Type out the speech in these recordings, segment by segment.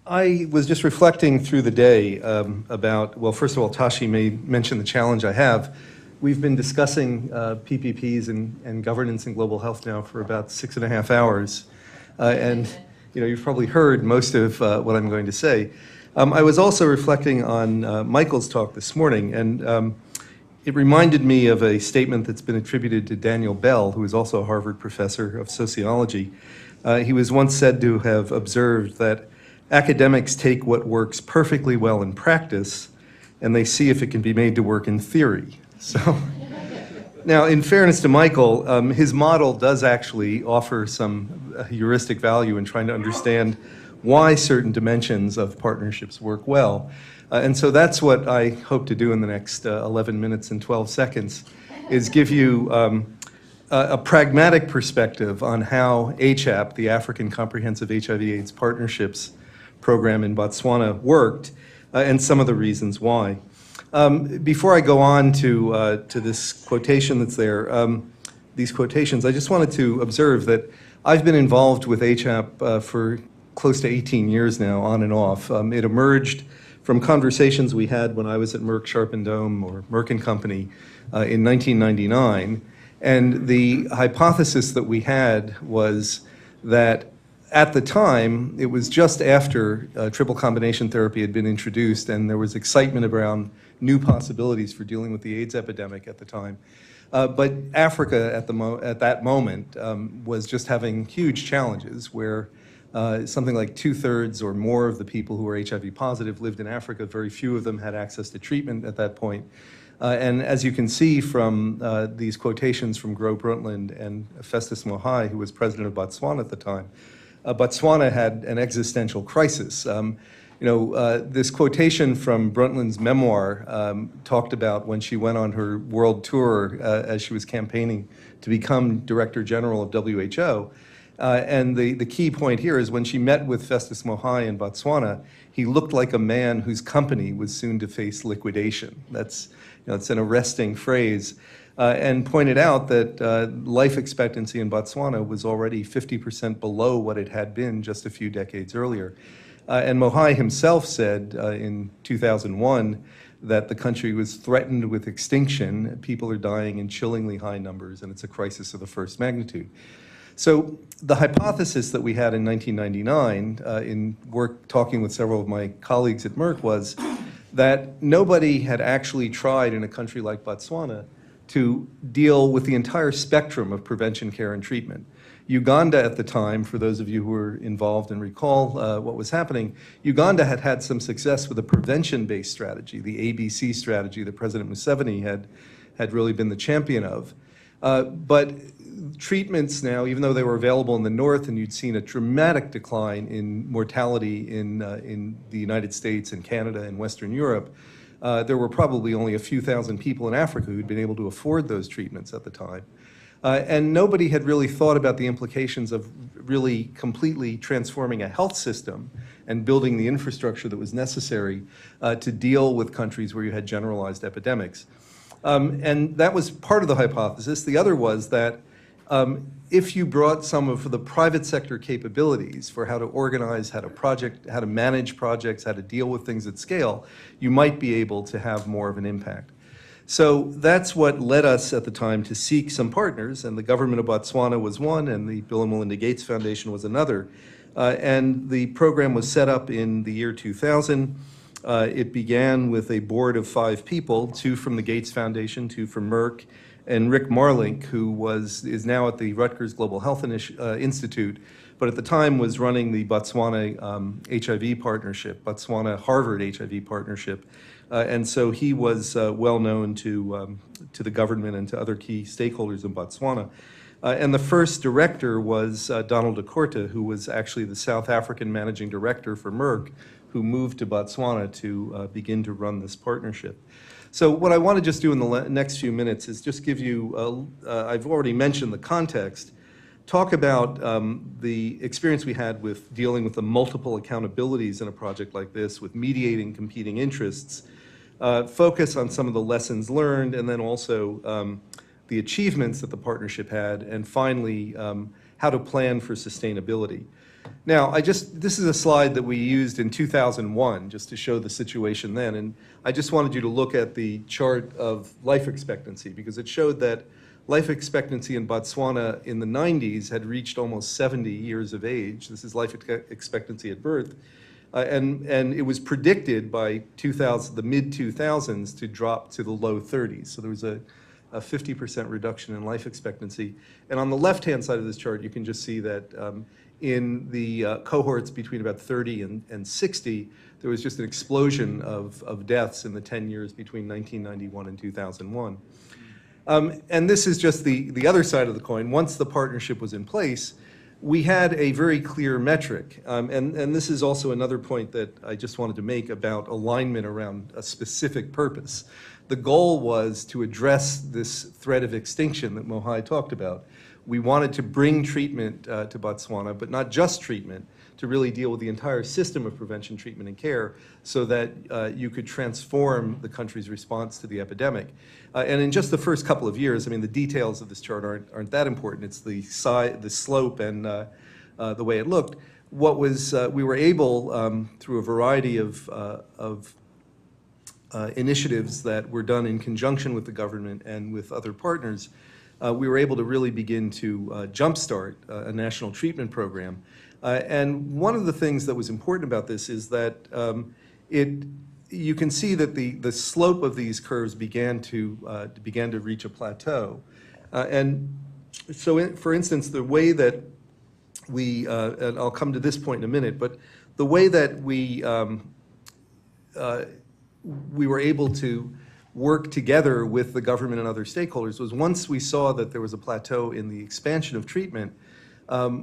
I was just reflecting through the day about, well, first of all, Tashi may mention the challenge I have. We've been discussing PPPs and governance in global health now for about 6.5 hours. And you've probably heard most of what I'm going to say. I was also reflecting on Michael's talk this morning, and it reminded me of a statement that's been attributed to Daniel Bell, who is also a Harvard professor of sociology. He was once said to have observed that academics take what works perfectly well in practice, and they see if it can be made to work in theory. So, now, in fairness to Michael, his model does actually offer some heuristic value in trying to understand why certain dimensions of partnerships work well. And so that's what I hope to do in the next 11 minutes and 12 seconds, is give you a pragmatic perspective on how ACHAP, the African Comprehensive HIV/AIDS Partnerships Program in Botswana, worked, and some of the reasons why. Before I go on to this quotation that's there, these quotations, I just wanted to observe that I've been involved with ACHAP for close to 18 years now, on and off. It emerged from conversations we had when I was at Merck Sharp and Dohme, or Merck and Company, in 1999. And the hypothesis that we had was that at the time, it was just after triple combination therapy had been introduced, and there was excitement around new possibilities for dealing with the AIDS epidemic at the time. But Africa at that moment was just having huge challenges where something like 2/3 or more of the people who were HIV positive lived in Africa. Very few of them had access to treatment at that point. And as you can see from these quotations from Gro Brundtland and Festus Mogae, who was president of Botswana at the time, Botswana had an existential crisis. This quotation from Brundtland's memoir talked about when she went on her world tour as she was campaigning to become Director General of WHO. And the key point here is when she met with Festus Mogae in Botswana, he looked like a man whose company was soon to face liquidation. That's it's an arresting phrase. And pointed out that life expectancy in Botswana was already 50% below what it had been just a few decades earlier. And Mogae himself said in 2001 that the country was threatened with extinction. People are dying in chillingly high numbers, and it's a crisis of the first magnitude. So the hypothesis that we had in 1999 in work talking with several of my colleagues at Merck was that nobody had actually tried in a country like Botswana to deal with the entire spectrum of prevention, care, and treatment. Uganda at the time, for those of you who were involved and recall what was happening, Uganda had had some success with a prevention-based strategy, the ABC strategy that President Museveni had really been the champion of. But treatments now, even though they were available in the north, and you'd seen a dramatic decline in mortality in the United States and Canada and Western Europe, there were probably only a few thousand people in Africa who'd been able to afford those treatments at the time. And nobody had really thought about the implications of really completely transforming a health system and building the infrastructure that was necessary to deal with countries where you had generalized epidemics. And that was part of the hypothesis. The other was that if you brought some of the private sector capabilities for how to organize, how to manage projects, how to deal with things at scale, you might be able to have more of an impact. So that's what led us at the time to seek some partners, and the government of Botswana was one, and the Bill and Melinda Gates Foundation was another. And the program was set up in the year 2000. It began with a board of 5 people, 2 from the Gates Foundation, 2 from Merck, and Rick Marlink, who is now at the Rutgers Global Health Institute, but at the time was running the Botswana HIV partnership, Botswana-Harvard HIV partnership. And so he was well known to the government and to other key stakeholders in Botswana. And the first director was Donald Akorta, who was actually the South African managing director for Merck, who moved to Botswana to begin to run this partnership. So what I want to just do in the next few minutes is just give you, I've already mentioned the context, talk about the experience we had with dealing with the multiple accountabilities in a project like this, with mediating competing interests, focus on some of the lessons learned, and then also the achievements that the partnership had, and finally, how to plan for sustainability. Now, this is a slide that we used in 2001 just to show the situation then, and I just wanted you to look at the chart of life expectancy because it showed that life expectancy in Botswana in the 90s had reached almost 70 years of age. This is life expectancy at birth. And it was predicted by the mid-2000s to drop to the low 30s. So there was a 50% reduction in life expectancy. And on the left-hand side of this chart, you can just see that in the cohorts between about 30 and 60, there was just an explosion of deaths in the 10 years between 1991 and 2001. And this is just the other side of the coin. Once the partnership was in place, we had a very clear metric. And this is also another point that I just wanted to make about alignment around a specific purpose. The goal was to address this threat of extinction that Mohai talked about. We wanted to bring treatment to Botswana, but not just treatment, to really deal with the entire system of prevention, treatment, and care so that you could transform the country's response to the epidemic. And in just the first couple of years, I mean, the details of this chart aren't that important. It's the slope and the way it looked. What was, we were able, through a variety of initiatives that were done in conjunction with the government and with other partners, we were able to really begin to jumpstart a national treatment program. And one of the things that was important about this is that you can see that the slope of these curves began to reach a plateau. And so, for instance, the way that we, and I'll come to this point in a minute, but the way that we were able to work together with the government and other stakeholders was once we saw that there was a plateau in the expansion of treatment,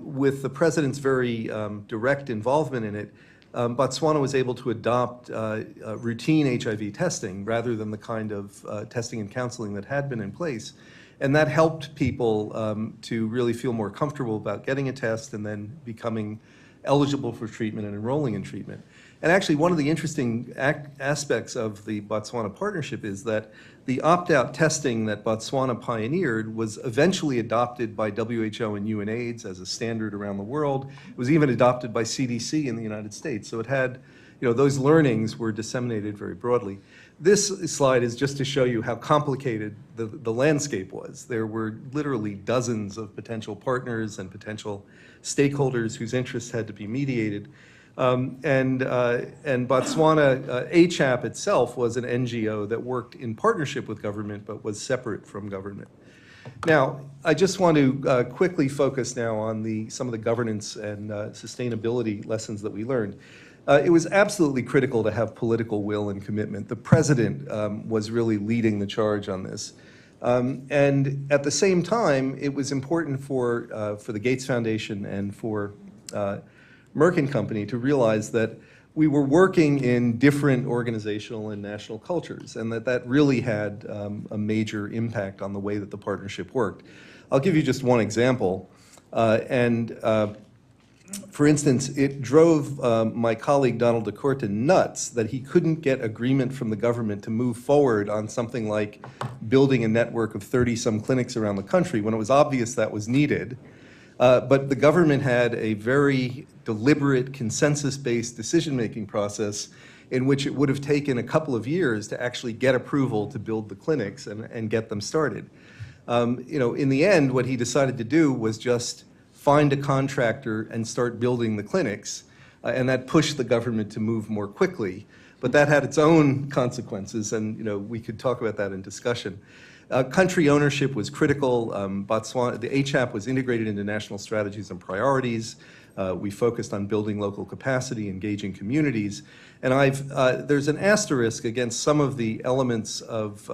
with the president's very direct involvement in it, Botswana was able to adopt routine HIV testing rather than the kind of testing and counseling that had been in place. And that helped people to really feel more comfortable about getting a test and then becoming eligible for treatment and enrolling in treatment. And actually, one of the interesting aspects of the Botswana partnership is that the opt-out testing that Botswana pioneered was eventually adopted by WHO and UNAIDS as a standard around the world. It was even adopted by CDC in the United States. So it had, those learnings were disseminated very broadly. This slide is just to show you how complicated the landscape was. There were literally dozens of potential partners and potential stakeholders whose interests had to be mediated. And Botswana, ACHAP itself was an NGO that worked in partnership with government but was separate from government. Now, I just want to quickly focus now on some of the governance and sustainability lessons that we learned. It was absolutely critical to have political will and commitment. The president was really leading the charge on this. And at the same time, it was important for the Gates Foundation and for Merck & Company to realize that we were working in different organizational and national cultures, and that really had a major impact on the way that the partnership worked. I'll give you just one example. For instance, it drove my colleague Donald DeCorta nuts that he couldn't get agreement from the government to move forward on something like building a network of 30-some clinics around the country when it was obvious that was needed. But the government had a very deliberate, consensus-based decision-making process in which it would have taken a couple of years to actually get approval to build the clinics and get them started. In the end, what he decided to do was just find a contractor and start building the clinics, and that pushed the government to move more quickly. But that had its own consequences, and we could talk about that in discussion. Country ownership was critical. Botswana, the ACHAP was integrated into national strategies and priorities. We focused on building local capacity, engaging communities. And there's an asterisk against some of the elements of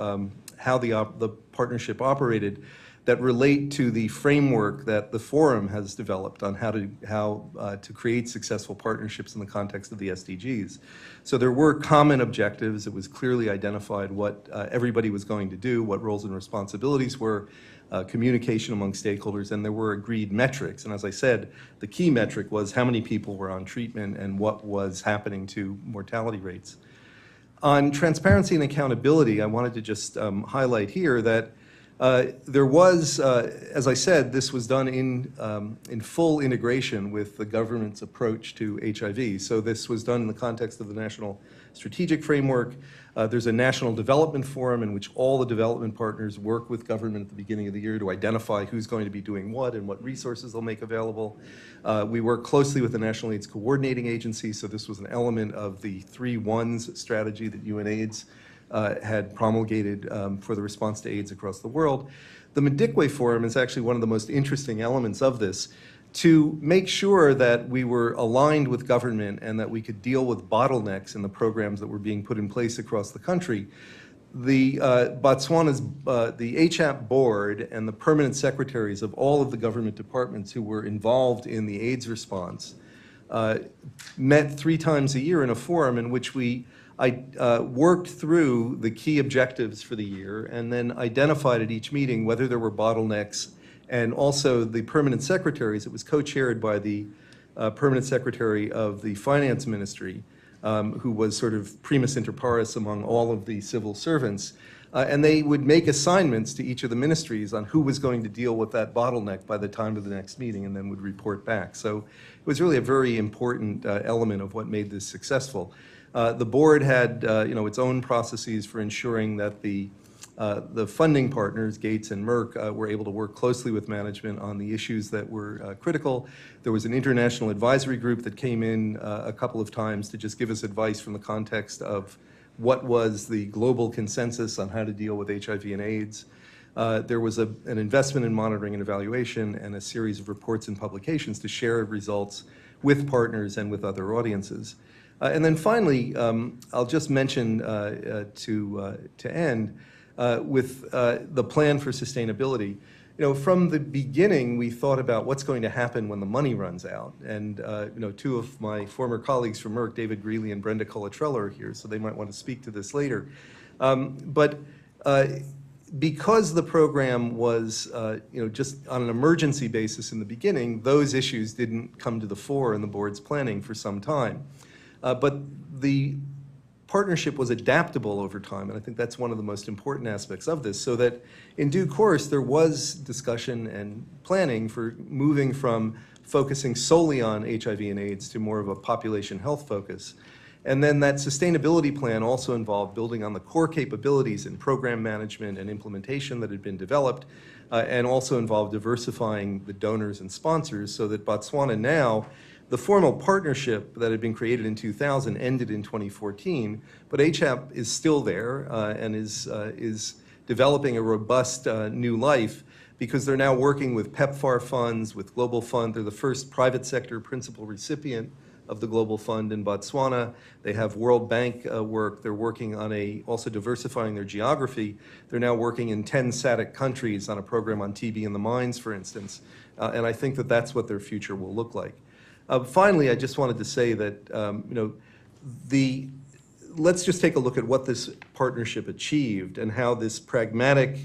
how the partnership operated that relate to the framework that the forum has developed on how to create successful partnerships in the context of the SDGs. So there were common objectives. It was clearly identified what everybody was going to do, what roles and responsibilities were, communication among stakeholders, and there were agreed metrics. And as I said, the key metric was how many people were on treatment and what was happening to mortality rates. On transparency and accountability, I wanted to just highlight here that There was, as I said, this was done in full integration with the government's approach to HIV. So this was done in the context of the National Strategic Framework. There's a National Development Forum in which all the development partners work with government at the beginning of the year to identify who's going to be doing what and what resources they'll make available. We work closely with the National AIDS Coordinating Agency, so this was an element of the 3 1s strategy that UNAIDS had promulgated for the response to AIDS across the world. The Madikwe Forum is actually one of the most interesting elements of this to make sure that we were aligned with government and that we could deal with bottlenecks in the programs that were being put in place across the country. The Botswana's, the ACHAP board and the permanent secretaries of all of the government departments who were involved in the AIDS response met 3 times a year in a forum in which I worked through the key objectives for the year and then identified at each meeting whether there were bottlenecks, and also the permanent secretaries. It was co-chaired by the permanent secretary of the finance ministry, who was sort of primus inter pares among all of the civil servants. And they would make assignments to each of the ministries on who was going to deal with that bottleneck by the time of the next meeting, and then would report back. So it was really a very important element of what made this successful. The board had its own processes for ensuring that the funding partners, Gates and Merck, were able to work closely with management on the issues that were critical. There was an international advisory group that came in a couple of times to just give us advice from the context of what was the global consensus on how to deal with HIV and AIDS. There was an investment in monitoring and evaluation and a series of reports and publications to share results with partners and with other audiences. And then finally, I'll just mention to end, with the plan for sustainability. From the beginning, we thought about what's going to happen when the money runs out. And 2 of my former colleagues from Merck, David Greeley and Brenda Colatrella, are here, so they might want to speak to this later. But because the program was just on an emergency basis in the beginning, those issues didn't come to the fore in the board's planning for some time. But the partnership was adaptable over time, and I think that's one of the most important aspects of this, so that in due course there was discussion and planning for moving from focusing solely on HIV and AIDS to more of a population health focus. And then that sustainability plan also involved building on the core capabilities in program management and implementation that had been developed, and also involved diversifying the donors and sponsors, so that Botswana now, the formal partnership that had been created in 2000 ended in 2014, but ACHAP is still there and is developing a robust new life, because they're now working with PEPFAR funds, with Global Fund. They're the first private sector principal recipient of the Global Fund in Botswana. They have World Bank work. They're working on also diversifying their geography. They're now working in 10 SADC countries on a program on TB in the mines, for instance. And I think that that's what their future will look like. Finally, I just wanted to say that let's just take a look at what this partnership achieved and how this pragmatic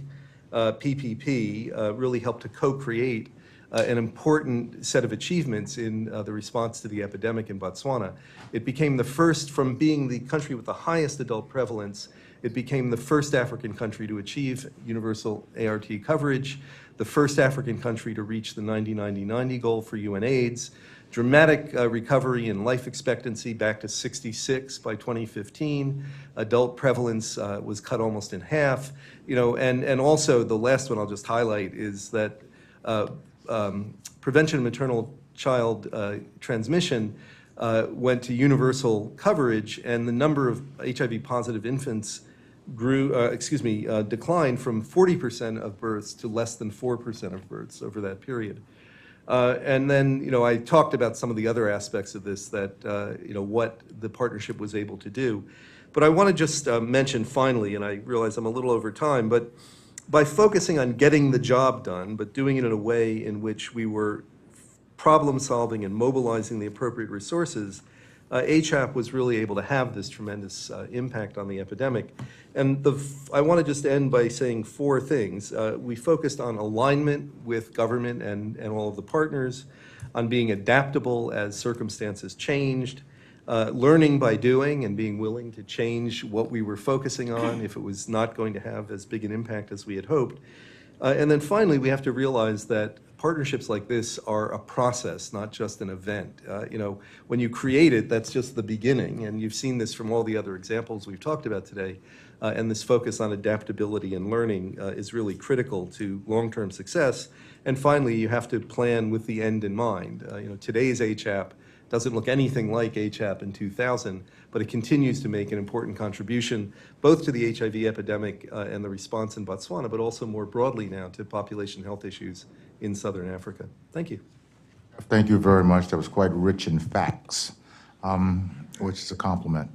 PPP really helped to co-create an important set of achievements in the response to the epidemic in Botswana. It became the first, from being the country with the highest adult prevalence, it became the first African country to achieve universal ART coverage, the first African country to reach the 90-90-90 goal for UNAIDS, dramatic recovery in life expectancy back to 66 by 2015. Adult prevalence was cut almost in half. And also the last one I'll just highlight is that prevention of maternal child transmission went to universal coverage, and the number of HIV positive infants declined from 40% of births to less than 4% of births over that period. And then, I talked about some of the other aspects of this that, what the partnership was able to do. But I want to just mention finally, and I realize I'm a little over time, but by focusing on getting the job done, but doing it in a way in which we were problem solving and mobilizing the appropriate resources, ACHAP was really able to have this tremendous impact on the epidemic. And I want to just end by saying 4 things. We focused on alignment with government and all of the partners, on being adaptable as circumstances changed, learning by doing and being willing to change what we were focusing on if it was not going to have as big an impact as we had hoped. And then finally, we have to realize that partnerships like this are a process, not just an event. When you create it, that's just the beginning, and you've seen this from all the other examples we've talked about today. And this focus on adaptability and learning is really critical to long-term success. And finally, you have to plan with the end in mind. Today's ACHAP doesn't look anything like ACHAP in 2000, but it continues to make an important contribution both to the HIV epidemic and the response in Botswana, but also more broadly now to population health issues in Southern Africa. Thank you. Thank you very much. That was quite rich in facts, which is a compliment.